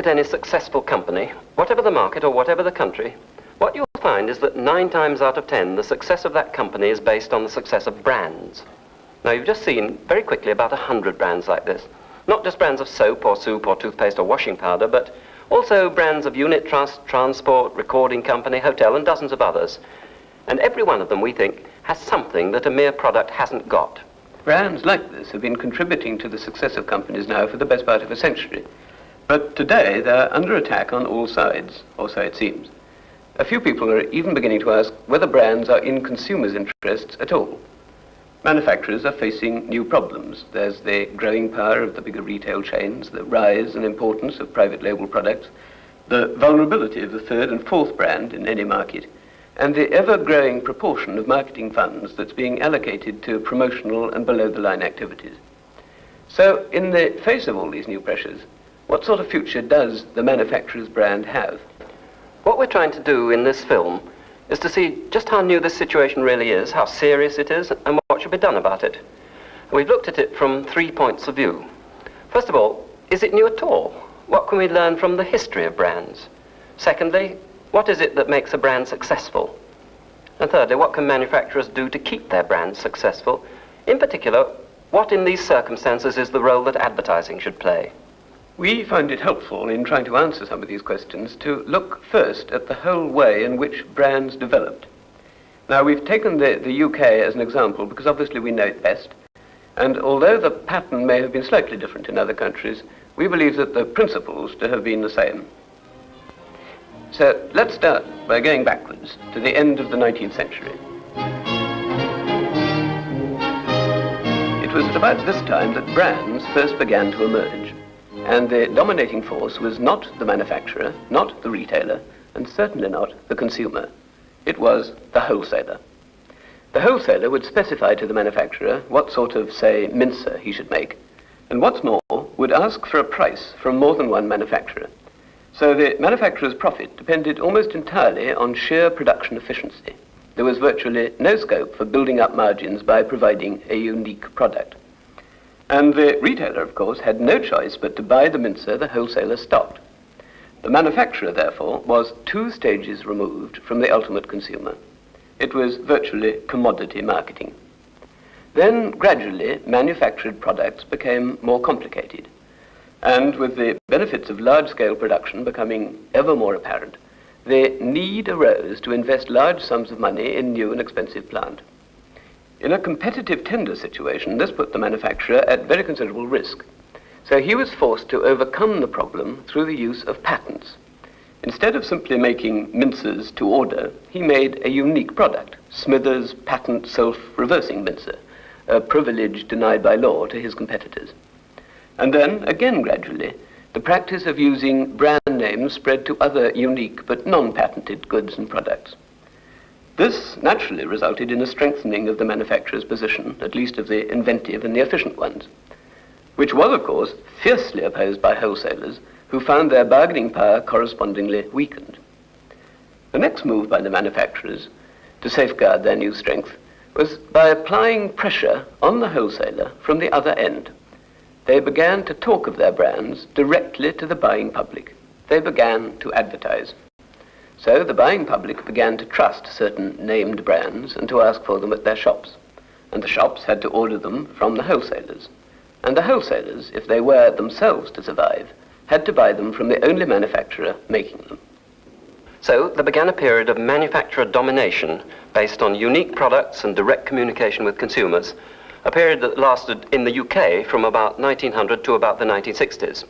any successful company, whatever the market or whatever the country, what you'll find is that 9 times out of 10, the success of that company is based on the success of brands. Now, you've just seen very quickly about 100 brands like this. Not just brands of soap or soup or toothpaste or washing powder, but also brands of unit trust, transport, recording company, hotel, and dozens of others. And every one of them, we think, has something that a mere product hasn't got. Brands like this have been contributing to the success of companies now for the best part of a century. But today, they're under attack on all sides, or so it seems. A few people are even beginning to ask whether brands are in consumers' interests at all. Manufacturers are facing new problems. There's the growing power of the bigger retail chains, the rise and importance of private label products, the vulnerability of the third and fourth brand in any market, and the ever-growing proportion of marketing funds that's being allocated to promotional and below-the-line activities. So, in the face of all these new pressures, what sort of future does the manufacturer's brand have? What we're trying to do in this film is to see just how new this situation really is, how serious it is, and what should be done about it. We've looked at it from 3 points of view. First of all, is it new at all? What can we learn from the history of brands? Secondly, what is it that makes a brand successful? And thirdly, what can manufacturers do to keep their brands successful? In particular, what in these circumstances is the role that advertising should play? We find it helpful in trying to answer some of these questions to look first at the whole way in which brands developed. Now, we've taken the UK as an example because obviously we know it best, and although the pattern may have been slightly different in other countries, we believe that the principles to have been the same. So let's start by going backwards to the end of the 19th century. It was at about this time that brands first began to emerge. And the dominating force was not the manufacturer, not the retailer, and certainly not the consumer. It was the wholesaler. The wholesaler would specify to the manufacturer what sort of, say, mincer he should make, and what's more, would ask for a price from more than one manufacturer. So the manufacturer's profit depended almost entirely on sheer production efficiency. There was virtually no scope for building up margins by providing a unique product. And the retailer, of course, had no choice but to buy the mincer the wholesaler stocked. The manufacturer, therefore, was 2 stages removed from the ultimate consumer. It was virtually commodity marketing. Then, gradually, manufactured products became more complicated. And with the benefits of large-scale production becoming ever more apparent, the need arose to invest large sums of money in new and expensive plant. In a competitive tender situation, this put the manufacturer at very considerable risk. So he was forced to overcome the problem through the use of patents. Instead of simply making mincers to order, he made a unique product, Smithers' patent self-reversing mincer, a privilege denied by law to his competitors. And then, again gradually, the practice of using brand names spread to other unique but non-patented goods and products. This naturally resulted in a strengthening of the manufacturer's position, at least of the inventive and the efficient ones, which was, of course, fiercely opposed by wholesalers, who found their bargaining power correspondingly weakened. The next move by the manufacturers to safeguard their new strength was by applying pressure on the wholesaler from the other end. They began to talk of their brands directly to the buying public. They began to advertise. So the buying public began to trust certain named brands and to ask for them at their shops. And the shops had to order them from the wholesalers. And the wholesalers, if they were themselves to survive, had to buy them from the only manufacturer making them. So there began a period of manufacturer domination based on unique products and direct communication with consumers, a period that lasted in the UK from about 1900 to about the 1960s.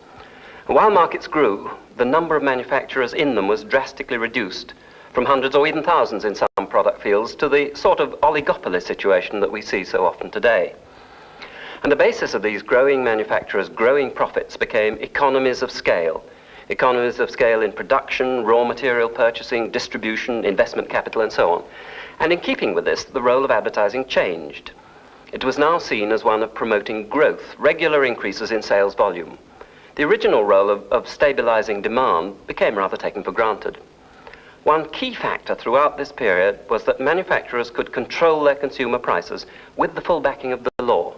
And while markets grew, the number of manufacturers in them was drastically reduced, from hundreds or even thousands in some product fields to the sort of oligopoly situation that we see so often today. And the basis of these growing manufacturers' growing profits became economies of scale in production, raw material purchasing, distribution, investment capital, and so on. And in keeping with this, the role of advertising changed. It was now seen as one of promoting growth, regular increases in sales volume. The original role of stabilizing demand became rather taken for granted. One key factor throughout this period was that manufacturers could control their consumer prices with the full backing of the law.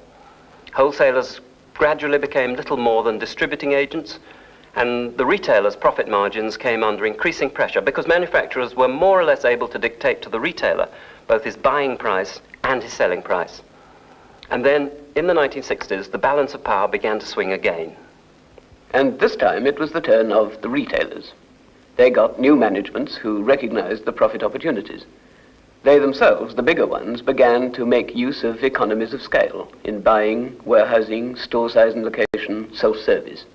Wholesalers gradually became little more than distributing agents, and the retailers' profit margins came under increasing pressure because manufacturers were more or less able to dictate to the retailer both his buying price and his selling price. And then, in the 1960s, the balance of power began to swing again. And this time it was the turn of the retailers. They got new managements who recognized the profit opportunities. They themselves, the bigger ones, began to make use of economies of scale in buying, warehousing, store size and location, self-service.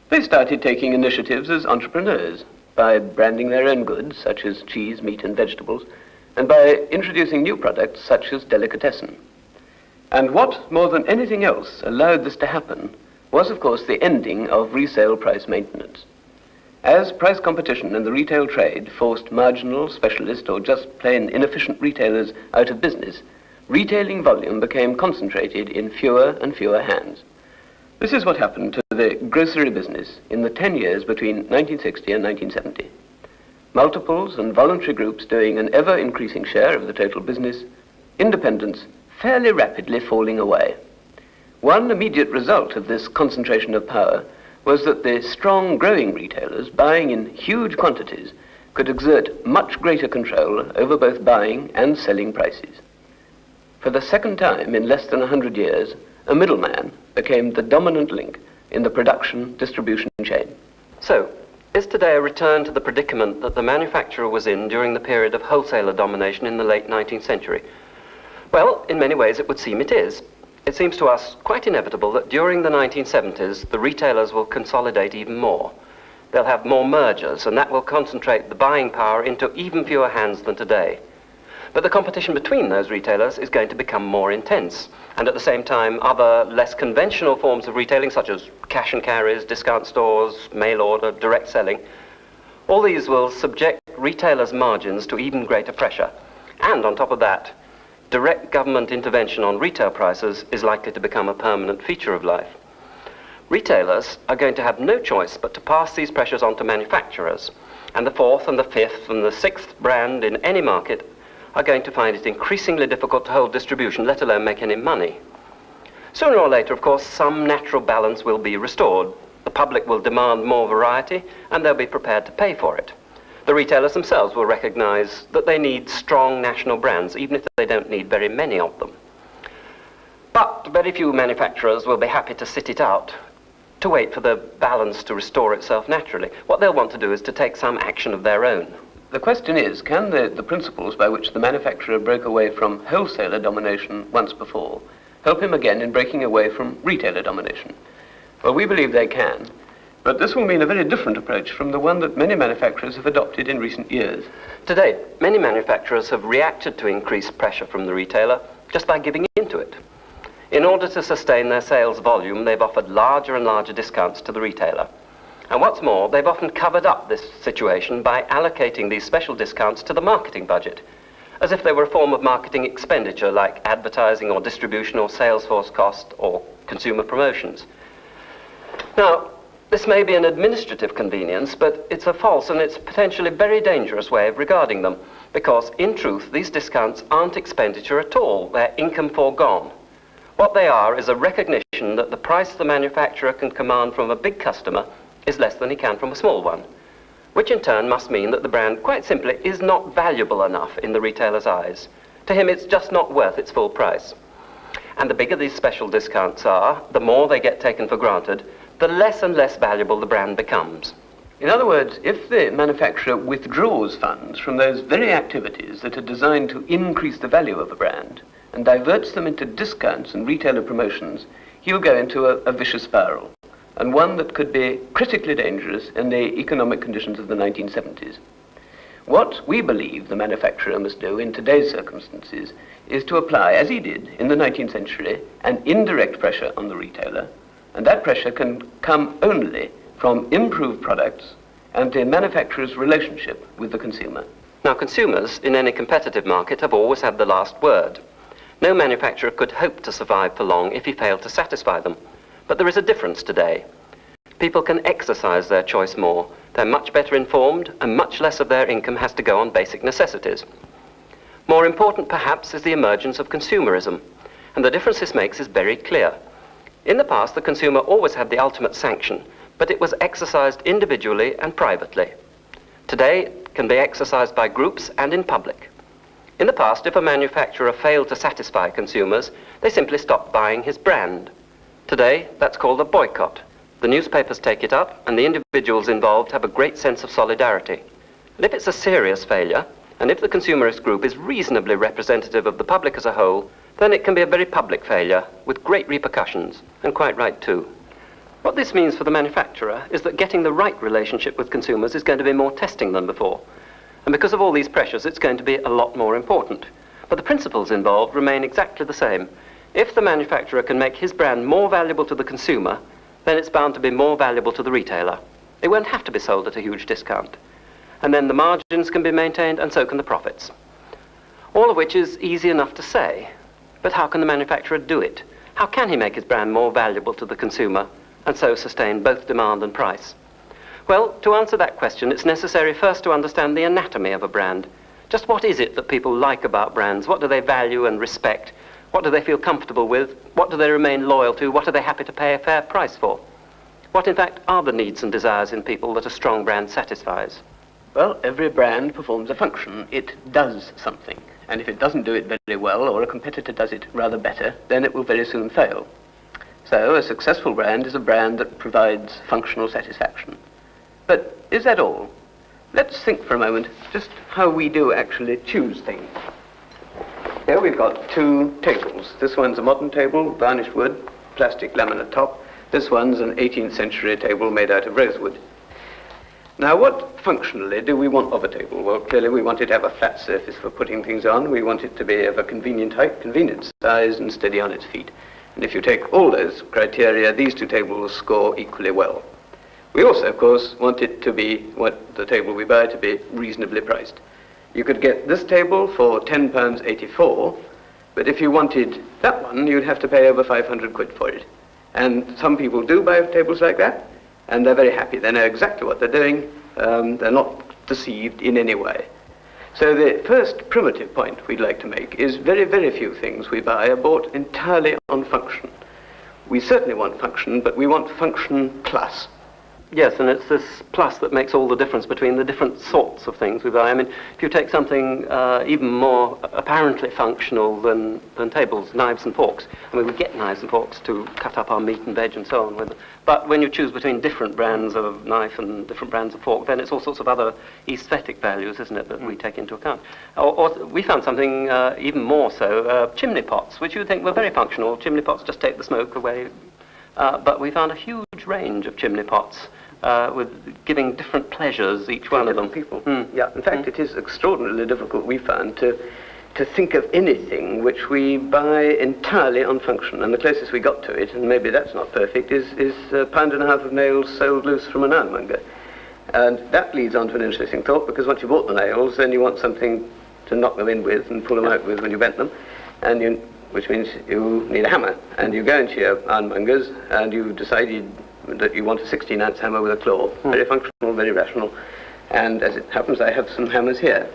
They started taking initiatives as entrepreneurs by branding their own goods, such as cheese, meat and vegetables, and by introducing new products such as delicatessen. And what, more than anything else, allowed this to happen was, of course, the ending of resale price maintenance. As price competition in the retail trade forced marginal, specialist, or just plain inefficient retailers out of business, retailing volume became concentrated in fewer and fewer hands. This is what happened to the grocery business in the 10 years between 1960 and 1970. Multiples and voluntary groups doing an ever-increasing share of the total business, independents fairly rapidly falling away. One immediate result of this concentration of power was that the strong growing retailers buying in huge quantities could exert much greater control over both buying and selling prices. For the second time in less than 100 years, a middleman became the dominant link in the production-distribution chain. So, is today a return to the predicament that the manufacturer was in during the period of wholesaler domination in the late 19th century? Well, in many ways it would seem it is. It seems to us quite inevitable that during the 1970s, the retailers will consolidate even more. They'll have more mergers, and that will concentrate the buying power into even fewer hands than today. But the competition between those retailers is going to become more intense, and at the same time, other less conventional forms of retailing, such as cash and carries, discount stores, mail order, direct selling, all these will subject retailers' margins to even greater pressure. And on top of that, direct government intervention on retail prices is likely to become a permanent feature of life. Retailers are going to have no choice but to pass these pressures on to manufacturers, and the fourth and the fifth and the sixth brand in any market are going to find it increasingly difficult to hold distribution, let alone make any money. Sooner or later, of course, some natural balance will be restored. The public will demand more variety, and they'll be prepared to pay for it. The retailers themselves will recognize that they need strong national brands, even if they don't need very many of them. But very few manufacturers will be happy to sit it out, to wait for the balance to restore itself naturally. What they'll want to do is to take some action of their own. The question is, can the principles by which the manufacturer broke away from wholesaler domination once before help him again in breaking away from retailer domination? Well, we believe they can. But this will mean a very different approach from the one that many manufacturers have adopted in recent years. Today, many manufacturers have reacted to increased pressure from the retailer just by giving into it. In order to sustain their sales volume, they've offered larger and larger discounts to the retailer. And what's more, they've often covered up this situation by allocating these special discounts to the marketing budget, as if they were a form of marketing expenditure like advertising or distribution or sales force cost or consumer promotions. Now, this may be an administrative convenience, but it's a false and it's potentially very dangerous way of regarding them, because in truth, these discounts aren't expenditure at all. They're income foregone. What they are is a recognition that the price the manufacturer can command from a big customer is less than he can from a small one, which in turn must mean that the brand, quite simply, is not valuable enough in the retailer's eyes. To him, it's just not worth its full price. And the bigger these special discounts are, the more they get taken for granted, the less and less valuable the brand becomes. In other words, if the manufacturer withdraws funds from those very activities that are designed to increase the value of a brand and diverts them into discounts and retailer promotions, he'll go into a vicious spiral, and one that could be critically dangerous in the economic conditions of the 1970s. What we believe the manufacturer must do in today's circumstances is to apply, as he did in the 19th century, an indirect pressure on the retailer, and that pressure can come only from improved products and the manufacturer's relationship with the consumer. Now, consumers in any competitive market have always had the last word. No manufacturer could hope to survive for long if he failed to satisfy them. But there is a difference today. People can exercise their choice more. They're much better informed, and much less of their income has to go on basic necessities. More important, perhaps, is the emergence of consumerism, and the difference this makes is very clear. In the past, the consumer always had the ultimate sanction, but it was exercised individually and privately. Today, it can be exercised by groups and in public. In the past, if a manufacturer failed to satisfy consumers, they simply stopped buying his brand. Today, that's called a boycott. The newspapers take it up, and the individuals involved have a great sense of solidarity. And if it's a serious failure, and if the consumerist group is reasonably representative of the public as a whole, then it can be a very public failure with great repercussions, and quite right too. What this means for the manufacturer is that getting the right relationship with consumers is going to be more testing than before. And because of all these pressures, it's going to be a lot more important. But the principles involved remain exactly the same. If the manufacturer can make his brand more valuable to the consumer, then it's bound to be more valuable to the retailer. It won't have to be sold at a huge discount. And then the margins can be maintained, and so can the profits. All of which is easy enough to say. But how can the manufacturer do it? How can he make his brand more valuable to the consumer, and so sustain both demand and price? Well, to answer that question, it's necessary first to understand the anatomy of a brand. Just what is it that people like about brands? What do they value and respect? What do they feel comfortable with? What do they remain loyal to? What are they happy to pay a fair price for? What, in fact, are the needs and desires in people that a strong brand satisfies? Well, every brand performs a function. It does something. And if it doesn't do it very well, or a competitor does it rather better, then it will very soon fail. So a successful brand is a brand that provides functional satisfaction. But is that all? Let's think for a moment just how we do actually choose things. Here we've got two tables. This one's a modern table, varnished wood, plastic laminate top. This one's an 18th century table made out of rosewood. Now, what functionally do we want of a table? Well, clearly we want it to have a flat surface for putting things on. We want it to be of a convenient height, convenient size, and steady on its feet. And if you take all those criteria, these two tables score equally well. We also, of course, want it to be, the table we buy, to be reasonably priced. You could get this table for £10.84, but if you wanted that one, you'd have to pay over 500 quid for it. And some people do buy tables like that, and they're very happy. They know exactly what they're doing. They're not deceived in any way. So the first primitive point we'd like to make is very, very few things we buy are bought entirely on function. We certainly want function, but we want function plus. Yes, and it's this plus that makes all the difference between the different sorts of things we buy. I mean, if you take something even more apparently functional than tables, knives and forks. I mean, we get knives and forks to cut up our meat and veg and so on with them. But when you choose between different brands of knife and different brands of fork, then it's all sorts of other aesthetic values, isn't it, that we take into account. Or we found something even more so, chimney pots, which you would think were very functional. Chimney pots just take the smoke away. But we found a huge range of chimney pots with giving different pleasures, each one of them. People. Yeah, in fact, it is extraordinarily difficult, we found, to think of anything which we buy entirely on function. And the closest we got to it, and maybe that's not perfect, is £1.50 of nails sold loose from an ironmonger. And that leads on to an interesting thought, because once you've bought the nails, then you want something to knock them in with and pull them out with when you bent them, and which means you need a hammer. And you go into your ironmonger's and you've decided that you want a 16-ounce hammer with a claw. Very functional, very rational. And as it happens, I have some hammers here.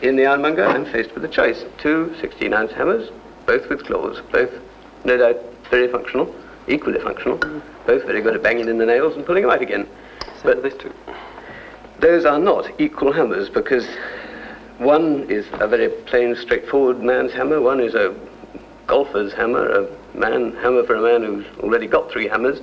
In the ironmonger, I'm faced with a choice. Two 16-ounce hammers, both with claws, both, no doubt, very functional, equally functional, both very good at banging in the nails and pulling them out again. But these two, those are not equal hammers, because one is a very plain, straightforward man's hammer, one is a golfer's hammer, a hammer for a man who's already got 3 hammers.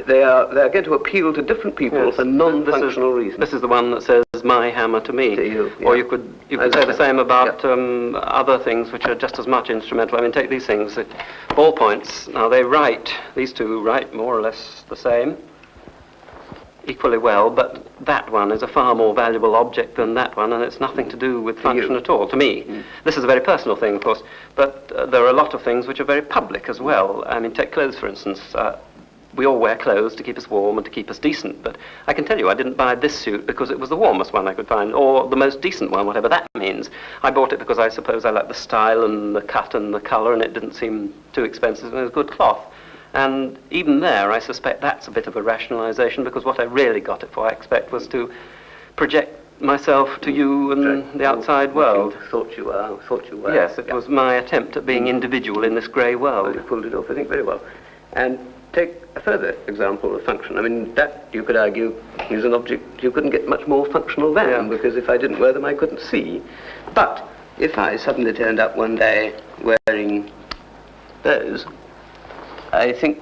They're going to appeal to different people for non-functional reasons. This is the one that says, my hammer to me. To you, yeah. Or you could say the same about other things which are just as much instrumental. I mean, take these things, ballpoints. Now, these two write more or less the same, equally well, but that one is a far more valuable object than that one, and it's nothing to do with function at all, to me. This is a very personal thing, of course, but there are a lot of things which are very public as well. I mean, take clothes, for instance. We all wear clothes to keep us warm and to keep us decent, but I can tell you I didn't buy this suit because it was the warmest one I could find, or the most decent one, whatever that means. I bought it because I suppose I like the style and the cut and the colour, and it didn't seem too expensive, and it was good cloth. And even there, I suspect that's a bit of a rationalisation, because what I really got it for, I expect, was to project myself to you and the outside world. Thought you were. Yes, it was my attempt at being individual in this grey world. Well, you pulled it off, I think, very well. And take a further example of function. I mean, that, you could argue, is an object you couldn't get much more functional than, because if I didn't wear them, I couldn't see. But if I suddenly turned up one day wearing those, I think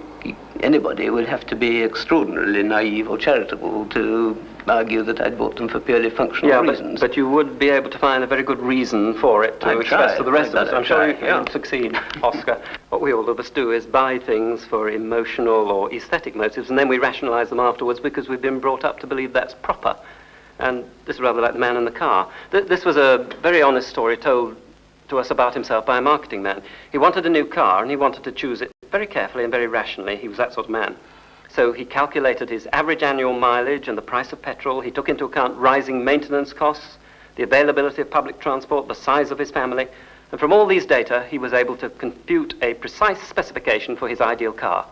anybody would have to be extraordinarily naive or charitable to argue that I'd bought them for purely functional reasons. But you would be able to find a very good reason for it to express to the rest of us. I'm sure you'll succeed, Oscar. What we all of us do is buy things for emotional or aesthetic motives, and then we rationalize them afterwards because we've been brought up to believe that's proper. And this is rather like the man in the car. This was a very honest story told to us about himself by a marketing man. He wanted a new car, and he wanted to choose it very carefully and very rationally. He was that sort of man. So he calculated his average annual mileage and the price of petrol. He took into account rising maintenance costs, the availability of public transport, the size of his family. And from all these data, he was able to compute a precise specification for his ideal car.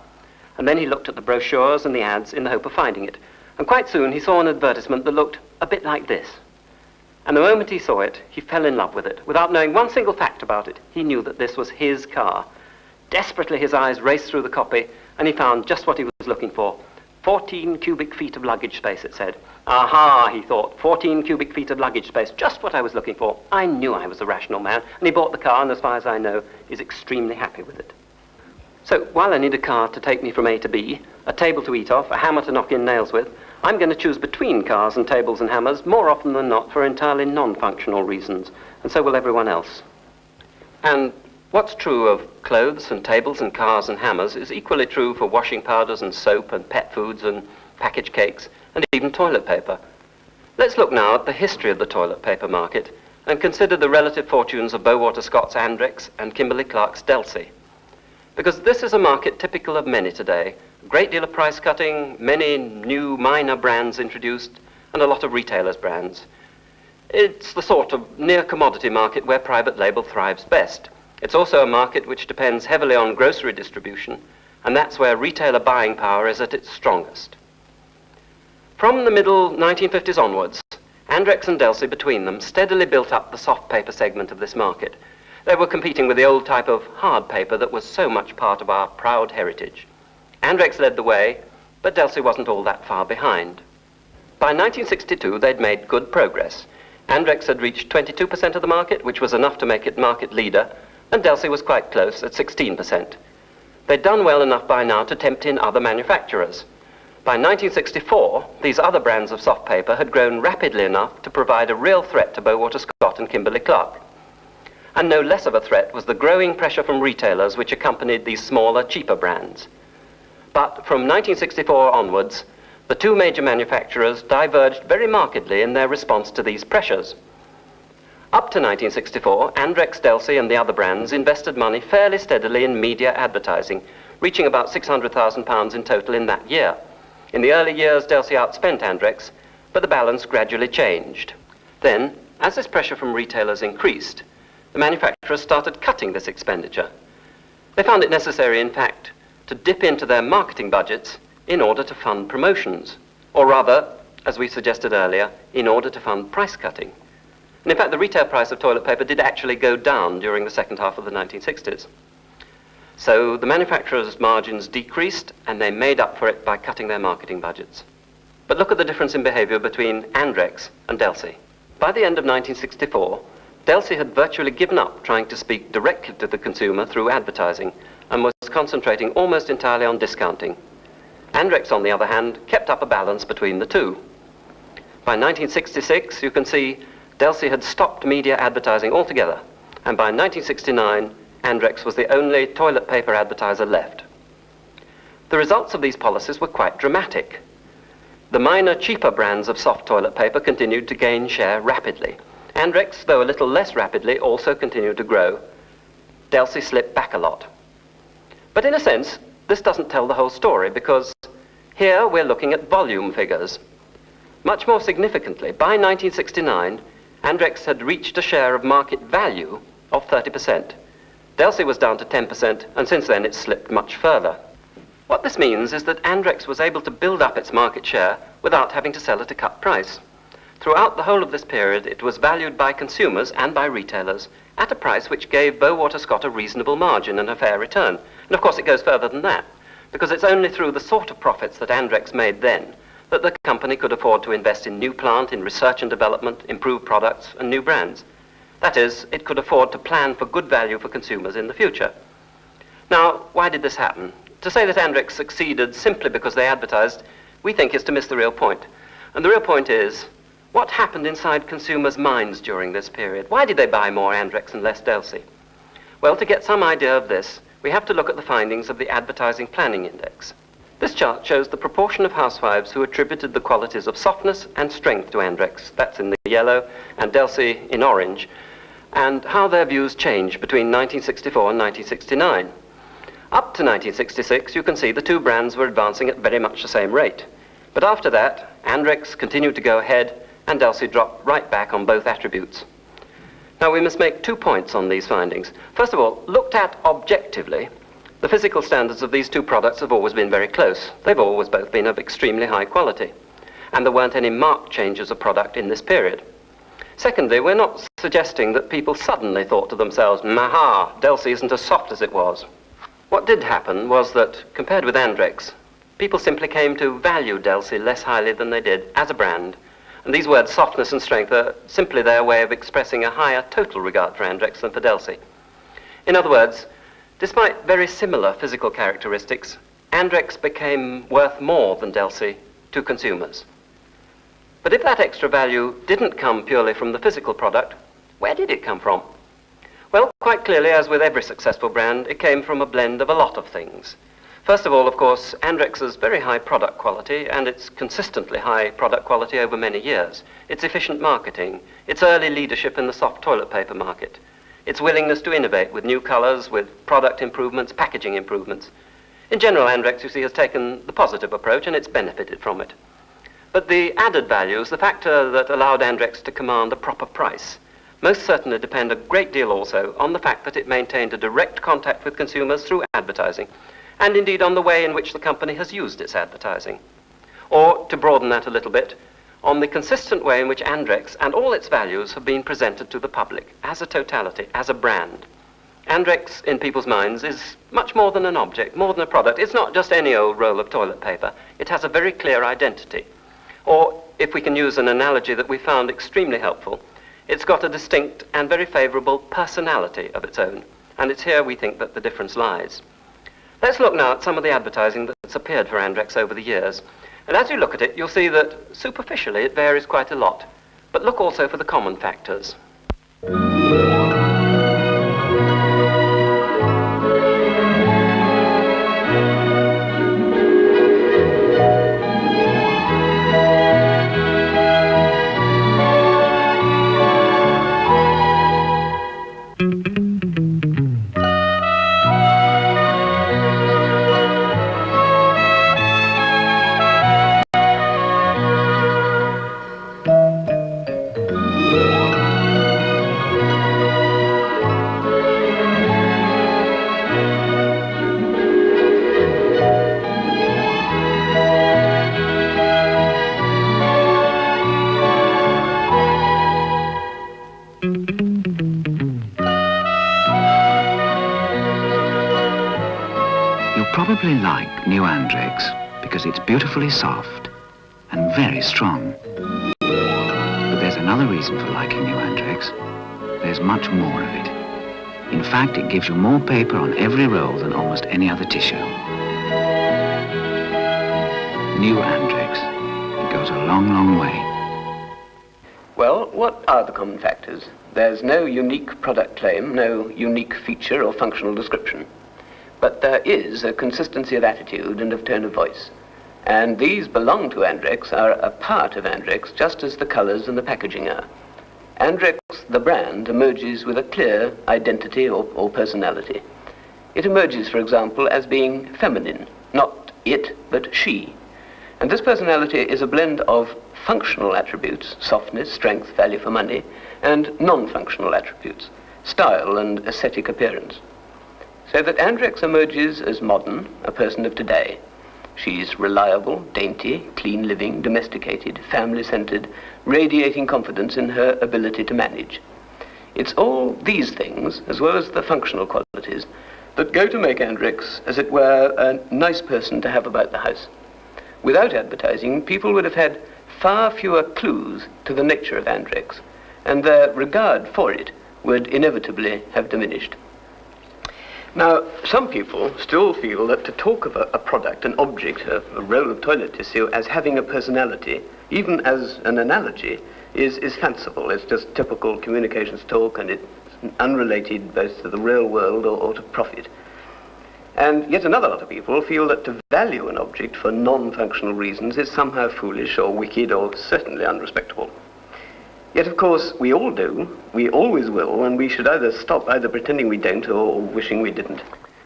And then he looked at the brochures and the ads in the hope of finding it. And quite soon, he saw an advertisement that looked a bit like this. And the moment he saw it, he fell in love with it. Without knowing one single fact about it, he knew that this was his car. Desperately, his eyes raced through the copy, and he found just what he was looking for. 14 cubic feet of luggage space, it said. Aha, he thought, 14 cubic feet of luggage space, just what I was looking for. I knew I was a rational man, and he bought the car, and as far as I know, is extremely happy with it. So, while I need a car to take me from A to B, a table to eat off, a hammer to knock in nails with, I'm going to choose between cars and tables and hammers more often than not for entirely non-functional reasons, and so will everyone else. And what's true of clothes and tables and cars and hammers is equally true for washing powders and soap and pet foods and packaged cakes and even toilet paper. Let's look now at the history of the toilet paper market and consider the relative fortunes of Bowater Scott's Andrex and Kimberly-Clark's Delsey. Because this is a market typical of many today. A great deal of price cutting, many new minor brands introduced, and a lot of retailers' brands. It's the sort of near commodity market where private label thrives best. It's also a market which depends heavily on grocery distribution, and that's where retailer buying power is at its strongest. From the middle 1950s onwards, Andrex and Delsey between them steadily built up the soft paper segment of this market. They were competing with the old type of hard paper that was so much part of our proud heritage. Andrex led the way, but Delsey wasn't all that far behind. By 1962, they'd made good progress. Andrex had reached 22% of the market, which was enough to make it market leader, and Delsey was quite close at 16%. They'd done well enough by now to tempt in other manufacturers. By 1964, these other brands of soft paper had grown rapidly enough to provide a real threat to Bowater Scott and Kimberly-Clark. And no less of a threat was the growing pressure from retailers which accompanied these smaller, cheaper brands. But from 1964 onwards, the two major manufacturers diverged very markedly in their response to these pressures. Up to 1964, Andrex, Delsey, and the other brands invested money fairly steadily in media advertising, reaching about £600,000 in total in that year. In the early years, Delsey outspent Andrex, but the balance gradually changed. Then, as this pressure from retailers increased, the manufacturers started cutting this expenditure. They found it necessary, in fact, to dip into their marketing budgets in order to fund promotions, or rather, as we suggested earlier, in order to fund price cutting. And in fact, the retail price of toilet paper did actually go down during the second half of the 1960s. So the manufacturers' margins decreased, and they made up for it by cutting their marketing budgets. But look at the difference in behavior between Andrex and Delsey. By the end of 1964, Delsey had virtually given up trying to speak directly to the consumer through advertising and was concentrating almost entirely on discounting. Andrex, on the other hand, kept up a balance between the two. By 1966, you can see Delsey had stopped media advertising altogether, and by 1969, Andrex was the only toilet paper advertiser left. The results of these policies were quite dramatic. The minor, cheaper brands of soft toilet paper continued to gain share rapidly. Andrex, though a little less rapidly, also continued to grow. Delsey slipped back a lot. But in a sense, this doesn't tell the whole story, because here we're looking at volume figures. Much more significantly, by 1969, Andrex had reached a share of market value of 30%. Delsey was down to 10%, and since then it's slipped much further. What this means is that Andrex was able to build up its market share without having to sell at a cut price. Throughout the whole of this period, it was valued by consumers and by retailers at a price which gave Bowater Scott a reasonable margin and a fair return. And of course it goes further than that. because it's only through the sort of profits that Andrex made then that the company could afford to invest in new plant, in research and development, improved products and new brands. That is, it could afford to plan for good value for consumers in the future. Now, why did this happen? To say that Andrex succeeded simply because they advertised, we think is to miss the real point. And the real point is, what happened inside consumers' minds during this period? Why did they buy more Andrex and less Delsey? Well, to get some idea of this, we have to look at the findings of the Advertising Planning Index. This chart shows the proportion of housewives who attributed the qualities of softness and strength to Andrex, that's in the yellow, and Delsey in orange, and how their views changed between 1964 and 1969. Up to 1966, you can see the two brands were advancing at very much the same rate. But after that, Andrex continued to go ahead, and Delsey dropped right back on both attributes. Now, we must make 2 points on these findings. First of all, looked at objectively, the physical standards of these two products have always been very close. They've always both been of extremely high quality, and there weren't any marked changes of product in this period. Secondly, we're not suggesting that people suddenly thought to themselves, "Aha, Delsey isn't as soft as it was." What did happen was that, compared with Andrex, people simply came to value Delsey less highly than they did as a brand. And these words, softness and strength, are simply their way of expressing a higher total regard for Andrex than for Delsey. In other words, despite very similar physical characteristics, Andrex became worth more than Delsey to consumers. But if that extra value didn't come purely from the physical product, where did it come from? Well, quite clearly, as with every successful brand, it came from a blend of a lot of things. First of all, of course, Andrex's very high product quality, and its consistently high product quality over many years, its efficient marketing, its early leadership in the soft toilet paper market, its willingness to innovate with new colors, with product improvements, packaging improvements. In general, Andrex, you see, has taken the positive approach, and it's benefited from it. But the added values, the factor that allowed Andrex to command a proper price, most certainly depend a great deal also on the fact that it maintained a direct contact with consumers through advertising, and indeed on the way in which the company has used its advertising. Or, to broaden that a little bit, on the consistent way in which Andrex and all its values have been presented to the public as a totality, as a brand. Andrex, in people's minds, is much more than an object, more than a product. It's not just any old roll of toilet paper. It has a very clear identity. Or, if we can use an analogy that we found extremely helpful, it's got a distinct and very favorable personality of its own. And it's here we think that the difference lies. Let's look now at some of the advertising that's appeared for Andrex over the years. And as you look at it, you'll see that superficially it varies quite a lot. But look also for the common factors. Probably like new Andrex because it's beautifully soft and very strong. But there's another reason for liking new Andrex. There's much more of it. In fact, it gives you more paper on every roll than almost any other tissue. New Andrex. It goes a long, long way. Well, what are the common factors? There's no unique product claim, no unique feature or functional description. But there is a consistency of attitude and of tone of voice. And these belong to Andrex, are a part of Andrex, just as the colors and the packaging are. Andrex, the brand, emerges with a clear identity or personality. It emerges, for example, as being feminine, not it, but she. And this personality is a blend of functional attributes, softness, strength, value for money, and non-functional attributes, style and aesthetic appearance. So that Andrex emerges as modern, a person of today. She's reliable, dainty, clean living, domesticated, family-centered, radiating confidence in her ability to manage. It's all these things, as well as the functional qualities, that go to make Andrex, as it were, a nice person to have about the house. Without advertising, people would have had far fewer clues to the nature of Andrex, and their regard for it would inevitably have diminished. Now, some people still feel that to talk of a product, an object, a roll of toilet tissue, as having a personality, even as an analogy, is fanciful. It's just typical communications talk, and it's unrelated both to the real world or to profit. And yet another lot of people feel that to value an object for non-functional reasons is somehow foolish or wicked or certainly unrespectable. Yet, of course, we all do, we always will, and we should either stop either pretending we don't or wishing we didn't.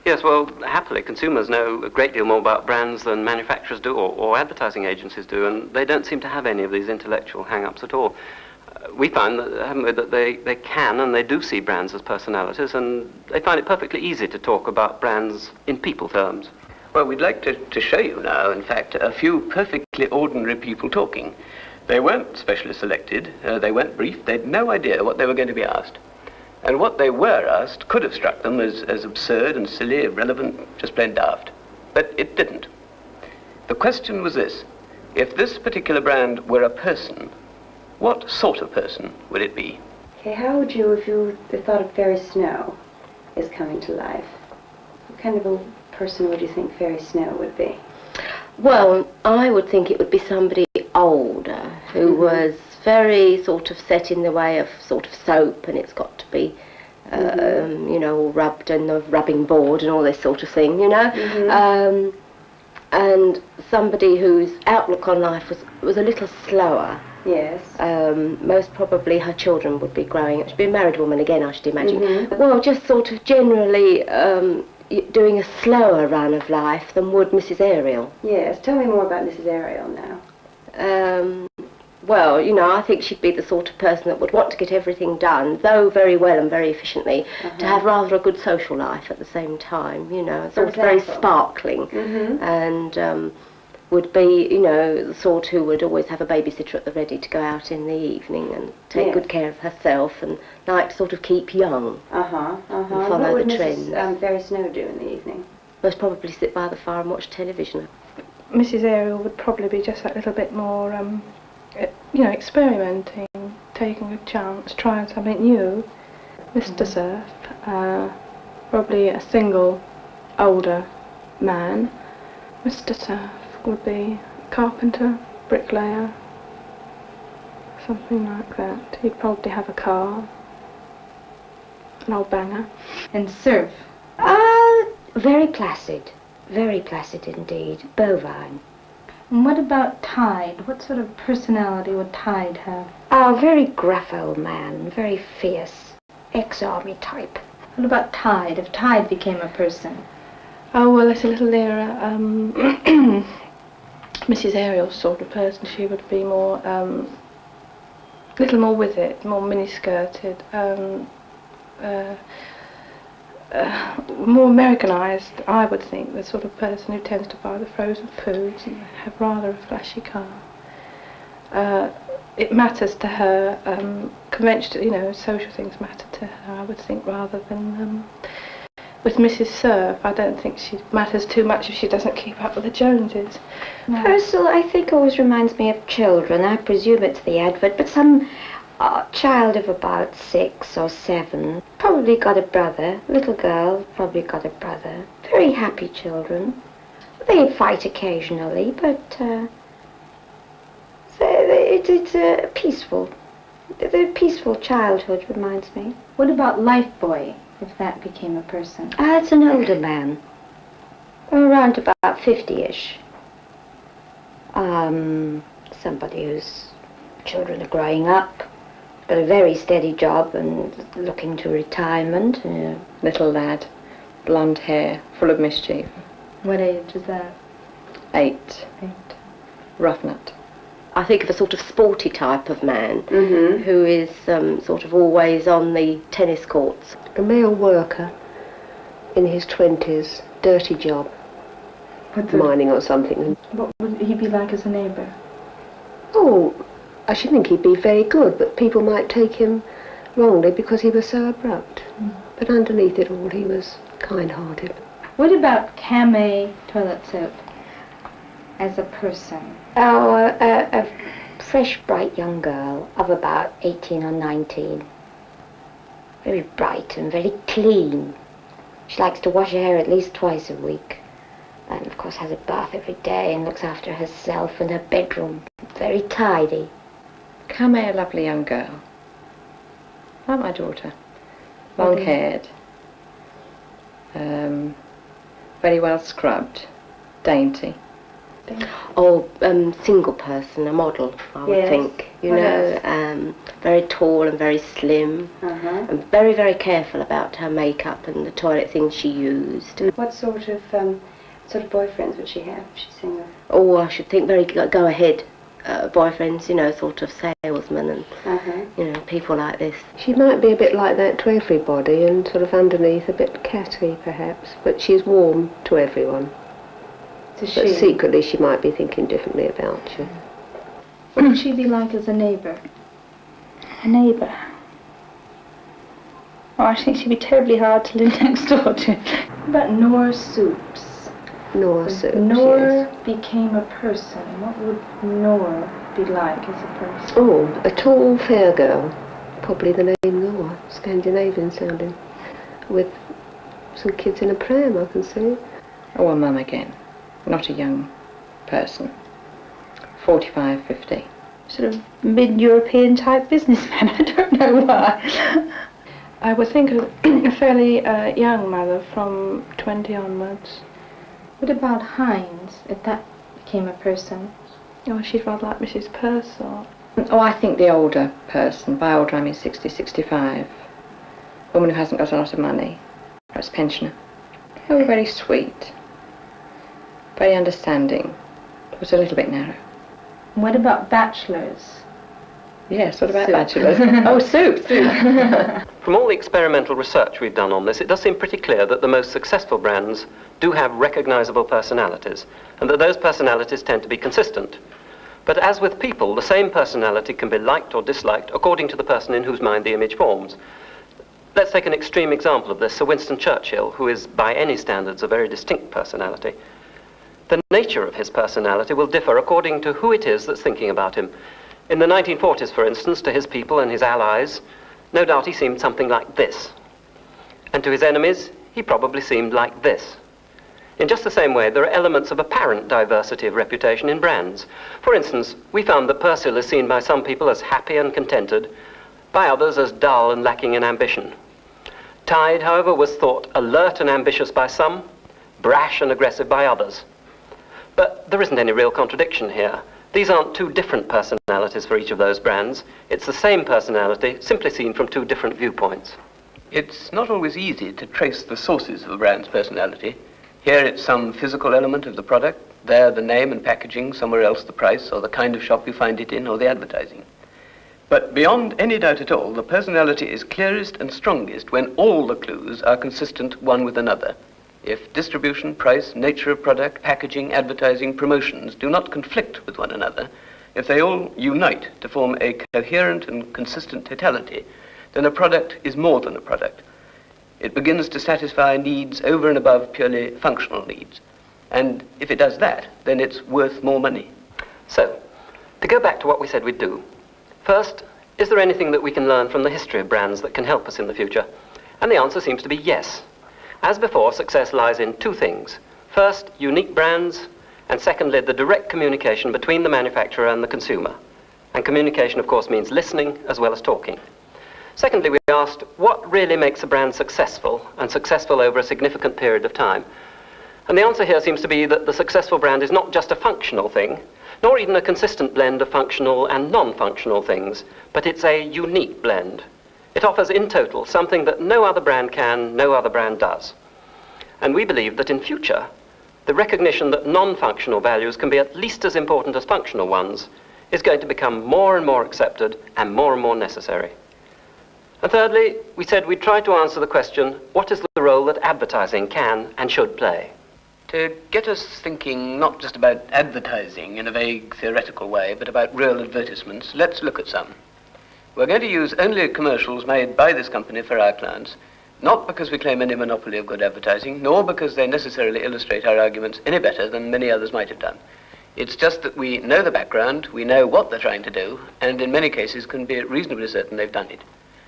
Yes, well, happily, consumers know a great deal more about brands than manufacturers do or advertising agencies do, and they don't seem to have any of these intellectual hang-ups at all. We find that, haven't we, that they can and they do see brands as personalities, and they find it perfectly easy to talk about brands in people terms. Well, we'd like to show you now, in fact, a few perfectly ordinary people talking. They weren't specially selected, they weren't briefed, they'd no idea what they were going to be asked. And what they were asked could have struck them as absurd and silly, irrelevant, just plain daft. But it didn't. The question was this: if this particular brand were a person, what sort of person would it be? Okay, how would you, if you thought of Fairy Snow is coming to life, what kind of a person would you think Fairy Snow would be? Well, I would think it would be somebody older who was very sort of set in the way of sort of soap, and it's got to be, you know, all rubbed and the rubbing board and all this sort of thing, you know. And somebody whose outlook on life was a little slower. Yes. Most probably her children would be growing up. She'd be a married woman again, I should imagine. Well, just sort of generally doing a slower run of life than would Mrs. Ariel. Yes, tell me more about Mrs. Ariel now. Well, you know, I think she'd be the sort of person that would want to get everything done, though very well and very efficiently, to have rather a good social life at the same time, you know, sort of very sparkling, and would be, you know, the sort who would always have a babysitter at the ready to go out in the evening and take good care of herself and like to sort of keep young and follow what would the trends. Mrs. Fairy Snow do in the evening? Most probably sit by the fire and watch television. Mrs. Ariel would probably be just that little bit more, you know, experimenting, taking a chance, trying something new. Mr. Surf, probably a single, older man. Mr. Surf would be carpenter, bricklayer, something like that. He'd probably have a car, an old banger. And Surf? Very placid indeed, bovine. And what about Tide? What sort of personality would Tide have? Oh, very gruff old man, very fierce, ex-army type. What about Tide, if Tide became a person? Oh, well, it's a little nearer. Mrs. Ariel's sort of person. She would be more, little more with it, more mini-skirted, more Americanized, I would think, the sort of person who tends to buy the frozen foods and have rather a flashy car. It matters to her, conventional, you know, social things matter to her, I would think, rather than with Mrs. Surf. I don't think she matters too much if she doesn't keep up with the Joneses. No. Purcell, I think, always reminds me of children. I presume it's the advert, but some child of about 6 or 7, probably got a brother, little girl, probably got a brother. Very happy children. They fight occasionally, but it's peaceful. The peaceful childhood reminds me. What about Lifebuoy, if that became a person? It's an older man, around about 50-ish. Somebody whose children are growing up, got a very steady job and looking to retirement. Yeah, little lad, blonde hair, full of mischief. What age is that? 8. Rough nut. I think of a sort of sporty type of man who is sort of always on the tennis courts. A male worker in his 20s, dirty job, mining or something. What would he be like as a neighbour? Oh, I should think he'd be very good, but people might take him wrongly because he was so abrupt. But underneath it all, he was kind-hearted. What about Camay toilet soap as a person? Oh, a fresh, bright young girl of about 18 or 19. Very bright and very clean. She likes to wash her hair at least twice a week. And of course has a bath every day and looks after herself and her bedroom. Very tidy. Camay, a lovely young girl. Like my daughter. Long-haired. Very well scrubbed. Dainty. Oh, single person, a model, I would think. You know, very tall and very slim. And very, very careful about her makeup and the toilet things she used. What sort of boyfriends would she have if she's single? Oh, I should think very go-ahead boyfriends, you know, sort of salesmen and, you know, people like this. She might be a bit like that to everybody and sort of underneath a bit catty, perhaps, but she's warm to everyone. But secretly she might be thinking differently about you. What would she be like as a neighbour? A neighbour? Oh, I think she'd be terribly hard to live next door to. What about Nora Soups? Nora Soups, Nora became a person. What would Nora be like as a person? Oh, a tall, fair girl. Probably the name Nora, Scandinavian sounding. With some kids in a pram, I can see. Oh, a mum again. Not a young person. 45, 50. Sort of mid-European type businessman. I don't know why. I would think of a fairly young mother from 20 onwards. What about Hines, if that became a person? Oh, she'd rather like Mrs. Purcell. Oh, I think the older person. By older I mean 60, 65. Woman who hasn't got a lot of money. Perhaps pensioner. Oh, very sweet. Very understanding. It was a little bit narrow. What about bachelors? Yes, what about bachelors? Oh, Soups! From all the experimental research we've done on this, it does seem pretty clear that the most successful brands do have recognizable personalities, and that those personalities tend to be consistent. But as with people, the same personality can be liked or disliked according to the person in whose mind the image forms. Let's take an extreme example of this, Sir Winston Churchill, who is by any standards a very distinct personality. The nature of his personality will differ according to who it is that's thinking about him. In the 1940s, for instance, to his people and his allies, no doubt he seemed something like this. And to his enemies, he probably seemed like this. In just the same way, there are elements of apparent diversity of reputation in brands. For instance, we found that Persil is seen by some people as happy and contented, by others as dull and lacking in ambition. Tide, however, was thought alert and ambitious by some, brash and aggressive by others. But there isn't any real contradiction here. These aren't two different personalities for each of those brands. It's the same personality, simply seen from two different viewpoints. It's not always easy to trace the sources of a brand's personality. Here it's some physical element of the product, there the name and packaging, somewhere else the price, or the kind of shop you find it in, or the advertising. But beyond any doubt at all, the personality is clearest and strongest when all the clues are consistent one with another. If distribution, price, nature of product, packaging, advertising, promotions do not conflict with one another, if they all unite to form a coherent and consistent totality, then a product is more than a product. It begins to satisfy needs over and above purely functional needs. And if it does that, then it's worth more money. So, to go back to what we said we'd do, first, is there anything that we can learn from the history of brands that can help us in the future? And the answer seems to be yes. As before, success lies in two things. First, unique brands, and secondly, the direct communication between the manufacturer and the consumer. And communication, of course, means listening as well as talking. Secondly, we asked, what really makes a brand successful, and successful over a significant period of time? And the answer here seems to be that the successful brand is not just a functional thing, nor even a consistent blend of functional and non-functional things, but it's a unique blend. It offers in total something that no other brand can, no other brand does. And we believe that in future, the recognition that non-functional values can be at least as important as functional ones is going to become more and more accepted and more necessary. And thirdly, we said we'd try to answer the question, what is the role that advertising can and should play? To get us thinking not just about advertising in a vague theoretical way, but about real advertisements, let's look at some. We're going to use only commercials made by this company for our clients, Not because we claim any monopoly of good advertising, nor because they necessarily illustrate our arguments any better than many others might have done. It's just that we know the background, we know what they're trying to do, and in many cases can be reasonably certain they've done it.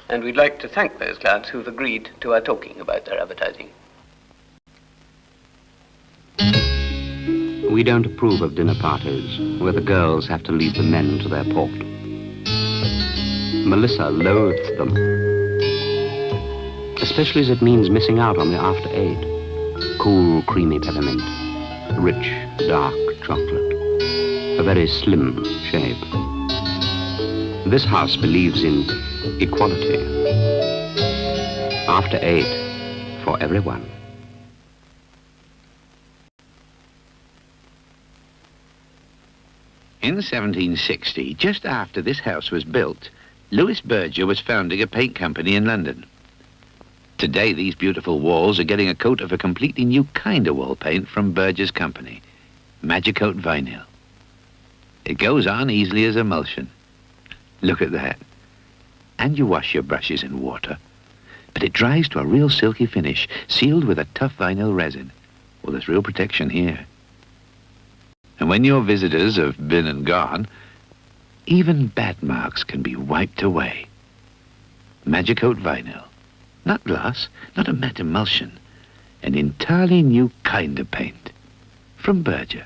And we'd like to thank those clients who've agreed to our talking about their advertising. We don't approve of dinner parties where the girls have to leave the men to their port. Melissa loathes them, especially as it means missing out on the after eight. Cool, creamy peppermint, rich, dark chocolate, a very slim shape. This house believes in equality. After eight, for everyone. In 1760, just after this house was built, Louis Berger was founding a paint company in London. Today, these beautiful walls are getting a coat of a completely new kind of wall paint from Berger's company, Magicoat Vinyl. It goes on easily as emulsion. Look at that. And you wash your brushes in water, but it dries to a real silky finish, sealed with a tough vinyl resin. Well, there's real protection here. And when your visitors have been and gone, even bad marks can be wiped away. Magicoat Vinyl. Not gloss, not a matte emulsion. An entirely new kind of paint. From Berger.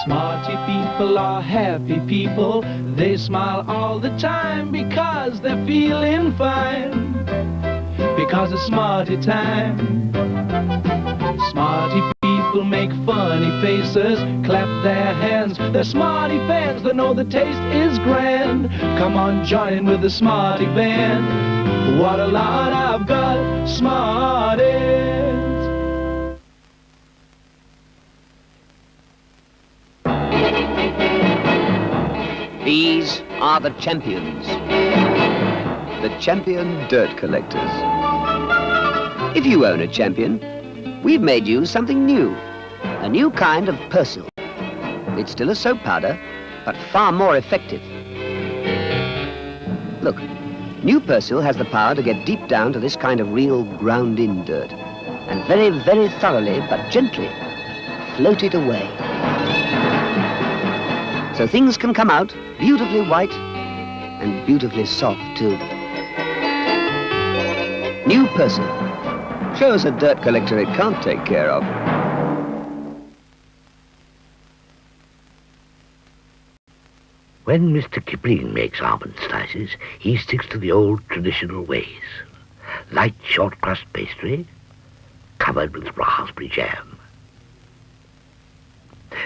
Smarty people are happy people. They smile all the time because they're feeling fine. Because it's Smarty time. Smarty people make funny faces, clap their hands. They're Smarty fans that know the taste is grand. Come on, join in with the Smarty band. What a lot I've got, Smarties. These are the champions. The champion dirt collectors. If you own a champion, we've made you something new. A new kind of Persil. It's still a soap powder, but far more effective. Look, new Persil has the power to get deep down to this kind of real ground-in dirt, and very, very thoroughly, but gently, float it away. So things can come out beautifully white and beautifully soft, too. New Persil. Shows a dirt collector it can't take care of. When Mr. Kipling makes almond slices, he sticks to the old traditional ways. Light short crust pastry, covered with raspberry jam.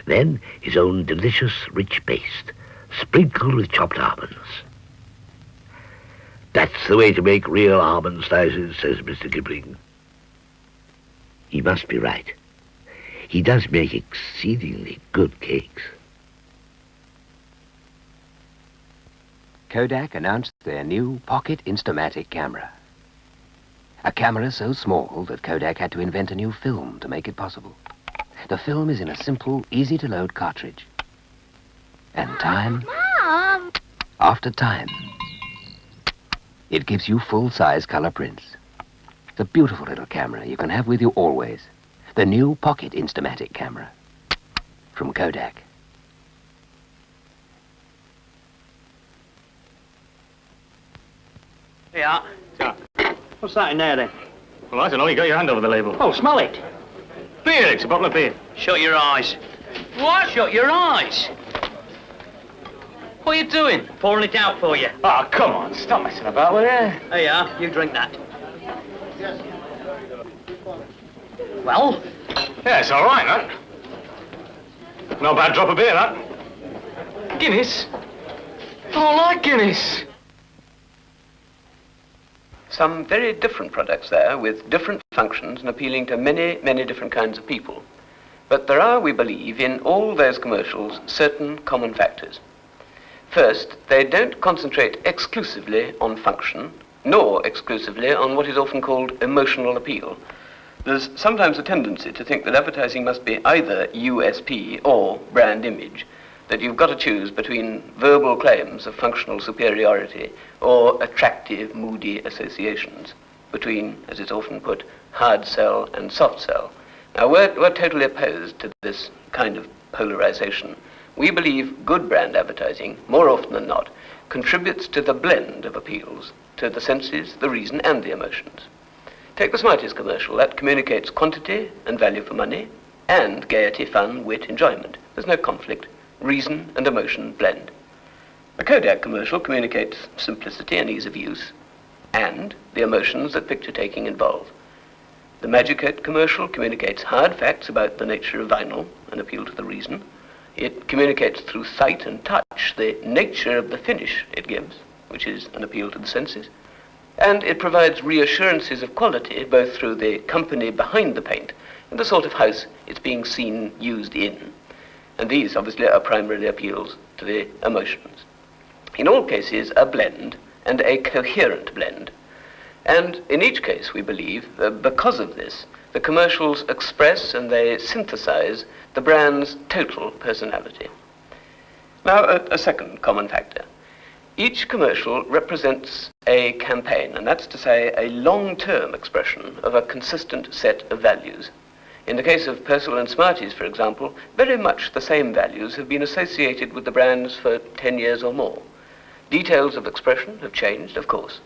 Then his own delicious rich paste, sprinkled with chopped almonds. That's the way to make real almond slices, says Mr. Kipling. He must be right. He does make exceedingly good cakes. Kodak announced their new Pocket Instamatic camera. A camera so small that Kodak had to invent a new film to make it possible. The film is in a simple, easy-to-load cartridge. And time, Mom! After time, it gives you full-size color prints. It's a beautiful little camera you can have with you always. The new Pocket Instamatic camera from Kodak. Yeah. What's that in there, then? Well, I don't know. You got your hand over the label. Oh, smell it. Beer. It's a bottle of beer. Shut your eyes. What? Shut your eyes. What are you doing? Pouring it out for you. Oh, come on. Stop messing about with it. There you are. You drink that. Well? Yeah, it's all right, that. No bad drop of beer, that. Guinness? I don't like Guinness. Some very different products there with different functions and appealing to many, many different kinds of people. But there are, we believe, in all those commercials, certain common factors. First, they don't concentrate exclusively on function, nor exclusively on what is often called emotional appeal. There's sometimes a tendency to think that advertising must be either USP or brand image. that you've got to choose between verbal claims of functional superiority or attractive, moody associations, between, as it's often put, hard sell and soft sell. Now, we're totally opposed to this kind of polarization. We believe good brand advertising, more often than not, contributes to the blend of appeals to the senses, the reason, and the emotions. Take the Smarties commercial. That communicates quantity and value for money, and gaiety, fun, wit, enjoyment. There's no conflict. Reason and emotion blend. The Kodak commercial communicates simplicity and ease of use, and the emotions that picture taking involve. The Magicoat commercial communicates hard facts about the nature of vinyl and appeal to the reason. It communicates through sight and touch the nature of the finish it gives, which is an appeal to the senses. And it provides reassurances of quality, both through the company behind the paint and the sort of house it's being seen used in. And these, obviously, are primarily appeals to the emotions. In all cases, a blend, and a coherent blend. And in each case, we believe, because of this, the commercials express and they synthesize the brand's total personality. Now, a second common factor. Each commercial represents a campaign, and that's to say, a long-term expression of a consistent set of values. In the case of Percival and Smarties, for example, very much the same values have been associated with the brands for 10 years or more. Details of expression have changed, of course,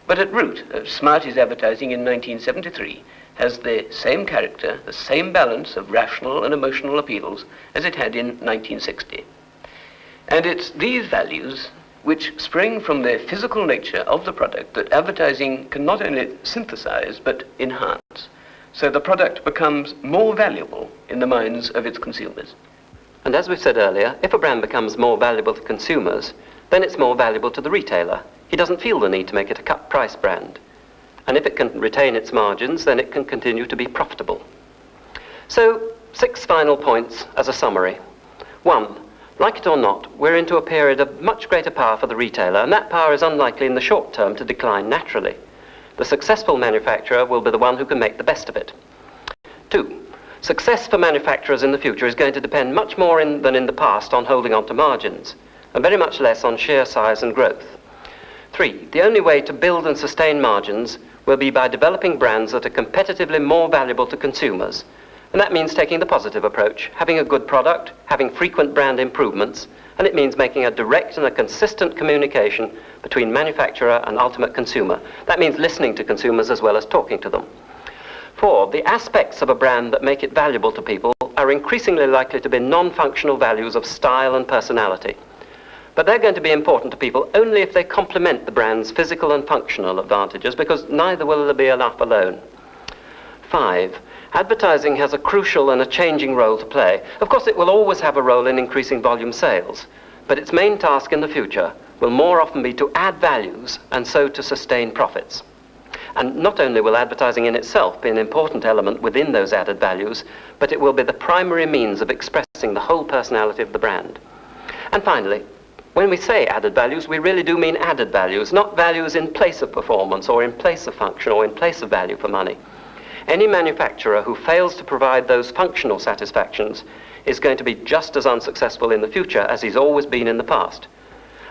but at root, Smarties advertising in 1973 has the same character, the same balance of rational and emotional appeals as it had in 1960. And it's these values which spring from the physical nature of the product that advertising can not only synthesize but enhance. So the product becomes more valuable in the minds of its consumers. And as we said earlier, if a brand becomes more valuable to consumers, then it's more valuable to the retailer. He doesn't feel the need to make it a cut-price brand. And if it can retain its margins, then it can continue to be profitable. So, 6 final points as a summary. 1, like it or not, we're into a period of much greater power for the retailer, and that power is unlikely in the short term to decline naturally. The successful manufacturer will be the one who can make the best of it. 2, success for manufacturers in the future is going to depend much more than in the past on holding on to margins, and very much less on sheer size and growth. 3, the only way to build and sustain margins will be by developing brands that are competitively more valuable to consumers. And that means taking the positive approach, having a good product, having frequent brand improvements, and it means making a direct and a consistent communication between manufacturer and ultimate consumer. That means listening to consumers as well as talking to them. 4, the aspects of a brand that make it valuable to people are increasingly likely to be non-functional values of style and personality. But they're going to be important to people only if they complement the brand's physical and functional advantages, because neither will there be enough alone. 5, advertising has a crucial and a changing role to play. Of course, it will always have a role in increasing volume sales, but its main task in the future will more often be to add values and so to sustain profits. And not only will advertising in itself be an important element within those added values, but it will be the primary means of expressing the whole personality of the brand. And finally, when we say added values, we really do mean added values, not values in place of performance or in place of function or in place of value for money. Any manufacturer who fails to provide those functional satisfactions is going to be just as unsuccessful in the future as he's always been in the past.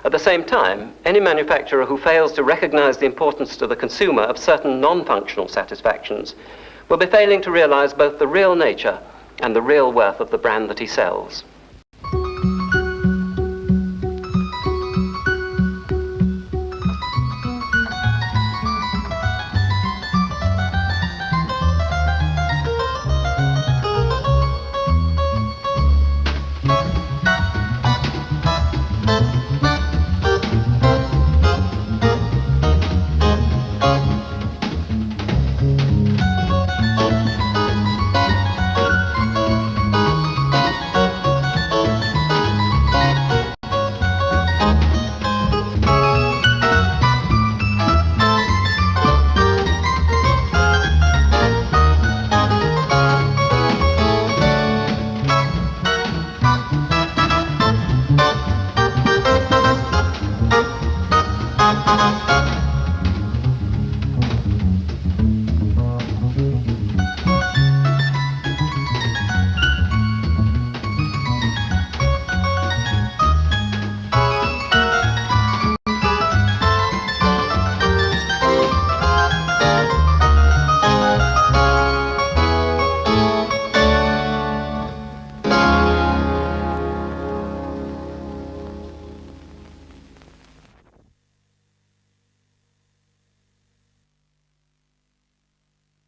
At the same time, any manufacturer who fails to recognize the importance to the consumer of certain non-functional satisfactions will be failing to realize both the real nature and the real worth of the brand that he sells.